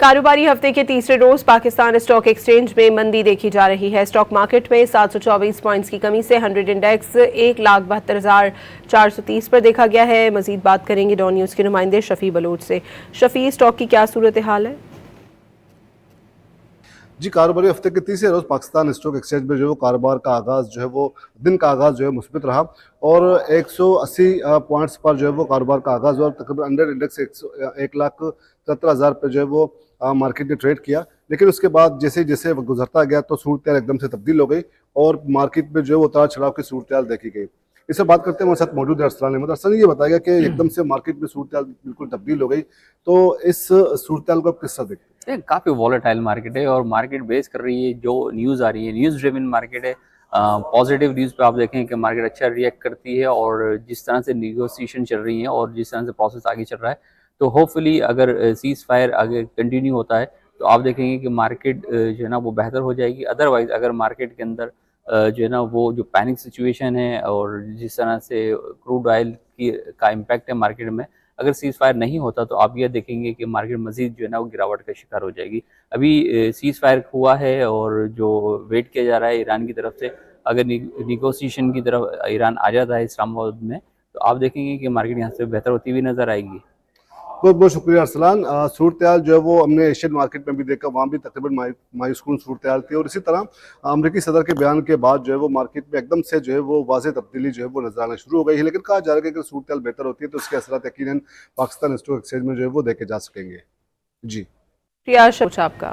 कारोबारी हफ्ते के तीसरे रोज पाकिस्तान स्टॉक एक्सचेंज में मंदी देखी जा रही है। स्टॉक मार्केट में 724 पॉइंट्स की कमी से 100 इंडेक्स 1,72,430 पर देखा गया है। मजीद बात करेंगे डॉन न्यूज के नुमाइंदे शफी बलोच से। शफी, स्टॉक की क्या सूरत हाल है? जी, कारोबारी हफ्ते के तीसरे रोज पाकिस्तान स्टॉक एक्सचेंज में जो कारोबार का आगाज़ जो है वो दिन का आगाज़ जो है मुस्बित रहा और 180 पॉइंट्स पर जो है वो कारोबार का आगाज़ हुआ और तकरीबन अंडर इंडेक्स 1,17,000 पे जो है वो मार्केट ने ट्रेड किया। लेकिन उसके बाद जैसे जैसे वक्त गुजरता गया तो सूरत एकदम से तब्दील हो गई और मार्केट में जो है वो उतार चढ़ाव की सूरत देखी गई। इससे बात करते हैं, हमारे साथ मौजूद है अरसलान अहमद। अरसलान, ये बताएगा कि एकदम से मार्केट में सूरत बिल्कुल तब्दील हो गई, तो इस सूरत को आप किस तरह देखते हैं? काफ़ी वॉलेटाइल मार्केट है और मार्केट बेस कर रही है जो न्यूज़ आ रही है, न्यूज़ ड्रिवन मार्केट है। पॉजिटिव न्यूज़ पे आप देखें कि मार्केट अच्छा रिएक्ट करती है और जिस तरह से नेगोशिएशन चल रही है और जिस तरह से प्रोसेस आगे चल रहा है, तो होपफुली अगर सीज़ फायर आगे कंटिन्यू होता है तो आप देखेंगे कि मार्केट जो है ना वो बेहतर हो जाएगी। अदरवाइज़ अगर मार्केट के अंदर जो है ना वो जो पैनिक सिचुएशन है और जिस तरह से क्रूड ऑयल की का इम्पैक्ट है मार्केट में, अगर सीज़ फायर नहीं होता तो आप ये देखेंगे कि मार्केट मज़ीद जो है ना वो गिरावट का शिकार हो जाएगी। अभी सीज़ फायर हुआ है और जो वेट किया जा रहा है ईरान की तरफ से, अगर निगोसिएशन की तरफ ईरान आ जाता है इस्लामाबाद में, तो आप देखेंगे कि मार्केट यहाँ से बेहतर होती हुई नज़र आएगी। बहुत बहुत शुक्रिया अरसलान। सूरत जो है वो हमने एशियन मार्केट में भी देखा, वहाँ भी तकरीबन मायूसकुन सूरत थी और इसी तरह अमेरिकी सदर के बयान के बाद जो है वो मार्केट में एकदम से जो है वो वाज़ेह तब्दीली जो है वो नजर आना शुरू हो गई है। लेकिन कहा जा रहा है कि अगर सूरत बेहतर होती है तो उसके असर यकीनन पाकिस्तान स्टॉक एक्सचेंज में जो है वो देखे जा सकेंगे। जी, प्रिया आपका।